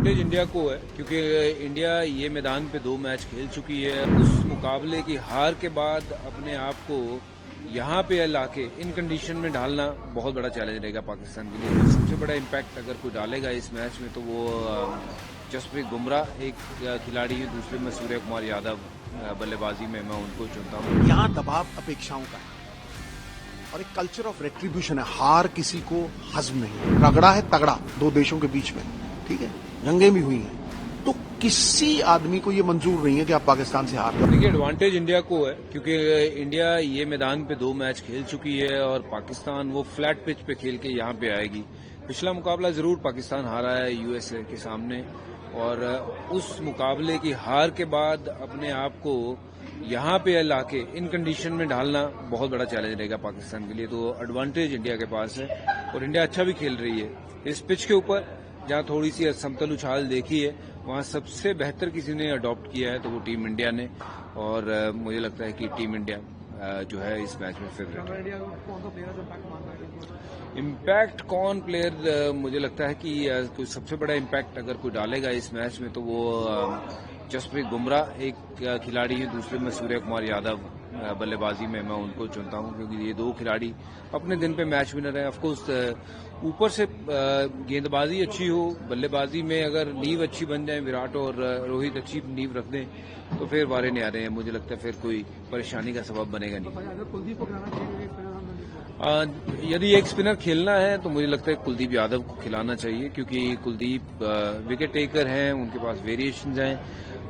Advantage India को है क्योंकि इंडिया ये मैदान पे 2 मैच खेल चुकी है। उस मुकाबले की हार के बाद अपने आप को यहाँ पे लाके इन कंडीशन में ढालना बहुत बड़ा चैलेंज रहेगा पाकिस्तान के लिए। सबसे बड़ा इम्पैक्ट अगर कोई डालेगा इस मैच में तो वो जसप्रीत बुमराह एक खिलाड़ी है, दूसरे में सूर्य कुमार यादव बल्लेबाजी में मैं उनको चुनता हूँ। यहाँ दबाव अपेक्षाओं का है और एक कल्चर ऑफ रेट्रीब्यूशन है। हार किसी को हजम नहीं, रगड़ा है तगड़ा दो देशों के बीच में, ठीक है, जंगें भी हुई हैं, तो किसी आदमी को ये मंजूर नहीं है कि आप पाकिस्तान से हार जाओ। देखिए, एडवांटेज इंडिया को है क्योंकि इंडिया ये मैदान पे 2 मैच खेल चुकी है और पाकिस्तान वो फ्लैट पिच पे खेल के यहाँ पे आएगी। पिछला मुकाबला जरूर पाकिस्तान हारा है यूएसए के सामने और उस मुकाबले की हार के बाद अपने आप को यहाँ पे लाके इन कंडीशन में ढालना बहुत बड़ा चैलेंज रहेगा पाकिस्तान के लिए। तो एडवांटेज इंडिया के पास है और इंडिया अच्छा भी खेल रही है इस पिच के ऊपर। जहां थोड़ी सी समतल उछाल देखी है वहां सबसे बेहतर किसी ने अडॉप्ट किया है तो वो टीम इंडिया ने, और मुझे लगता है कि टीम इंडिया जो है इस मैच में फेवरेट है। इम्पैक्ट कौन प्लेयर, मुझे लगता है कि कोई सबसे बड़ा इम्पैक्ट अगर कोई डालेगा इस मैच में तो वो जसप्रीत बुमराह एक खिलाड़ी है, दूसरे में सूर्य कुमार यादव बल्लेबाजी में मैं उनको चुनता हूं क्योंकि ये 2 खिलाड़ी अपने दिन पे मैच विनर है। ऑफकोर्स ऊपर से गेंदबाजी अच्छी हो, बल्लेबाजी में अगर नींव अच्छी बन जाए, विराट और रोहित अच्छी नींव रख दें तो फिर वारे नहीं आ रहे हैं। मुझे लगता है फिर कोई परेशानी का सबब बनेगा नहीं। यदि एक स्पिनर खेलना है तो मुझे लगता है कुलदीप यादव को खिलाना चाहिए क्योंकि कुलदीप विकेट टेकर हैं, उनके पास वेरिएशंस हैं।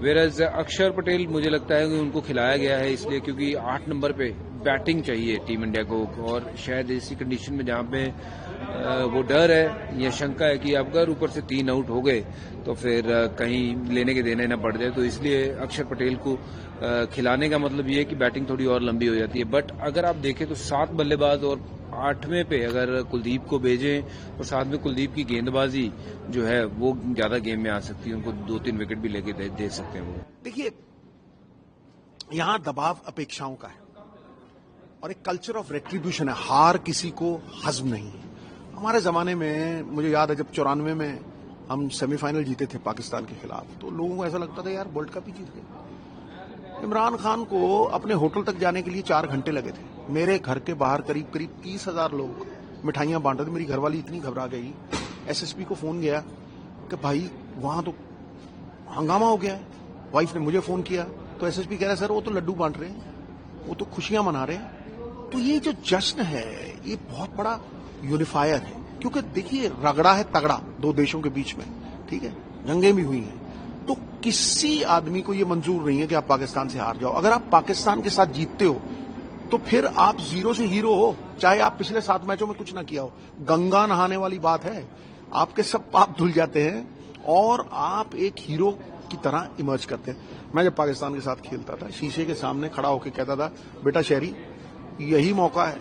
वेरज अक्षर पटेल मुझे लगता है कि उनको खिलाया गया है इसलिए क्योंकि 8 नंबर पे बैटिंग चाहिए टीम इंडिया को, और शायद इसी कंडीशन में जहां पे वो डर है या शंका है कि अगर ऊपर से 3 आउट हो गए तो फिर कहीं लेने के देने न पड़ जाए, तो इसलिए अक्षर पटेल को खिलाने का मतलब ये है कि बैटिंग थोड़ी और लंबी हो जाती है। बट अगर आप देखें तो 7 बल्लेबाज और 8वें पे अगर कुलदीप को भेजें और साथ में कुलदीप की गेंदबाजी जो है वो ज्यादा गेम में आ सकती है, उनको 2-3 विकेट भी लेके दे सकते हैं वो। देखिए, यहां दबाव अपेक्षाओं का है और एक कल्चर ऑफ रेट्रीब्यूशन है। हार किसी को हजम नहीं है। हमारे जमाने में मुझे याद है जब 94 में हम सेमीफाइनल जीते थे पाकिस्तान के खिलाफ, तो लोगों को ऐसा लगता था यार वर्ल्ड कप ही जीत गए। इमरान खान को अपने होटल तक जाने के लिए 4 घंटे लगे थे। मेरे घर के बाहर करीब 30,000 लोग मिठाइयां बांट रहे थे। मेरी घरवाली इतनी घबरा गई, एसएसपी को फोन गया कि भाई वहां तो हंगामा हो गया है। वाइफ ने मुझे फोन किया तो एसएसपी कह रहा है सर वो तो लड्डू बांट रहे हैं, वो तो खुशियां मना रहे हैं। तो ये जो जश्न है ये बहुत बड़ा यूनिफायर है क्योंकि देखिए रगड़ा है तगड़ा 2 देशों के बीच में, ठीक है, जंगें भी हुई हैं, तो किसी आदमी को ये मंजूर नहीं है कि आप पाकिस्तान से हार जाओ। अगर आप पाकिस्तान के साथ जीतते हो तो फिर आप 0 से हीरो हो, चाहे आप पिछले 7 मैचों में कुछ ना किया हो। गंगा नहाने वाली बात है, आपके सब पाप धुल जाते हैं और आप एक हीरो की तरह इमर्ज करते हैं। मैं जब पाकिस्तान के साथ खेलता था शीशे के सामने खड़ा होकर कहता था बेटा शहरी यही मौका है,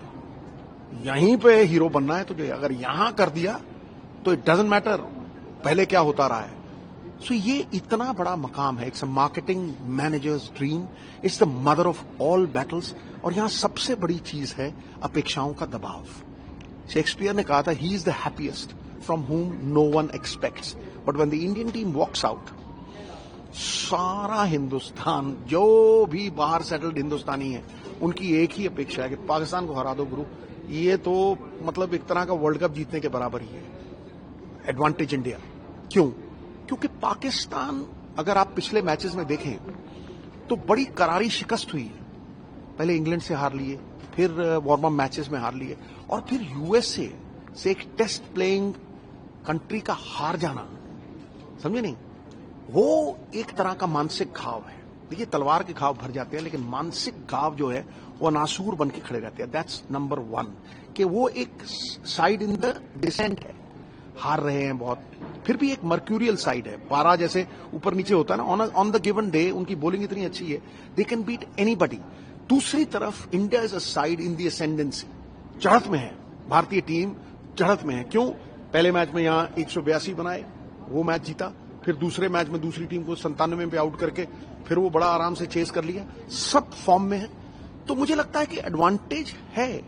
यहीं पे हीरो बनना है तुझे, अगर यहां कर दिया तो इट डजंट मैटर पहले क्या होता रहा है। सो ये इतना बड़ा मकाम है, it's a marketing managers dream, it's the mother of all battles. और यहां सबसे बड़ी चीज है अपेक्षाओं का दबाव। शेक्सपियर ने कहा था he is the happiest from whom no one expects, but when the Indian team walks out, सारा हिंदुस्तान जो भी बाहर सेटल्ड हिंदुस्तानी है उनकी एक ही अपेक्षा है कि पाकिस्तान को हरा दो गुरु। ये तो मतलब एक तरह का वर्ल्ड कप जीतने के बराबर ही है। एडवांटेज इंडिया क्यों? क्योंकि पाकिस्तान अगर आप पिछले मैचेस में देखें तो बड़ी करारी शिकस्त हुई है। पहले इंग्लैंड से हार लिए, फिर वार्म अप मैचेस में हार लिए और फिर यूएसए से एक टेस्ट प्लेइंग कंट्री का हार जाना, समझे नहीं, वो एक तरह का मानसिक घाव है। देखिए तलवार के घाव भर जाते हैं लेकिन मानसिक घाव जो है वो नासूर बन के खड़े रहते हैं। दैट्स नंबर 1 कि वो एक साइड इन द डिसेंट है, हार रहे हैं बहुत, फिर भी एक मर्क्यूरियल साइड है, पारा जैसे ऊपर नीचे होता है ना, ऑन द गिवन डे उनकी बॉलिंग इतनी अच्छी है दे कैन बीट एनीबडी। दूसरी तरफ India is a side in the ascendancy, चढ़त में है, भारतीय टीम चढ़त में है। क्यों? पहले मैच में यहां 182 बनाए, वो मैच जीता, फिर दूसरे मैच में दूसरी टीम को 97 पे आउट करके फिर वो बड़ा आराम से चेस कर लिया, सब फॉर्म में है। तो मुझे लगता है कि एडवांटेज है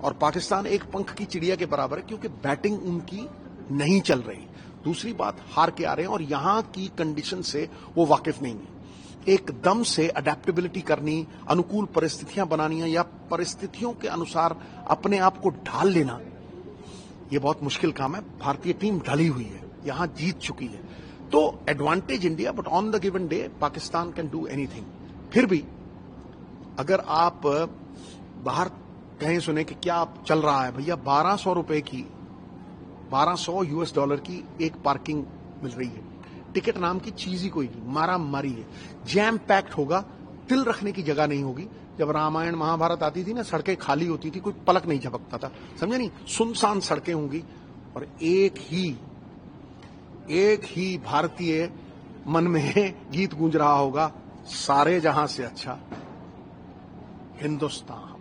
और पाकिस्तान एक पंख की चिड़िया के बराबर है क्योंकि बैटिंग उनकी नहीं चल रही। दूसरी बात, हार के आ रहे हैं और यहां की कंडीशन से वो वाकिफ नहीं है। एकदम से अडेप्टेबिलिटी करनी, अनुकूल परिस्थितियां बनानी या परिस्थितियों के अनुसार अपने आप को ढाल लेना, ये बहुत मुश्किल काम है। भारतीय टीम ढली हुई है, यहां जीत चुकी है, तो advantage India, but on the given day Pakistan can do anything. फिर भी अगर आप बाहर कहीं सुने कि क्या चल रहा है भैया, 1200 रुपए की, 1200 US डॉलर की एक पार्किंग मिल रही है, टिकट नाम की चीज ही कोई नहीं, मारा मारी है, जैम पैक्ड होगा, तिल रखने की जगह नहीं होगी। जब रामायण महाभारत आती थी ना, सड़कें खाली होती थी, कोई पलक नहीं झपकता था, समझे नहीं, सुनसान सड़कें होंगी और एक ही भारतीय मन में गीत गूंज रहा होगा, सारे जहां से अच्छा हिंदुस्तान।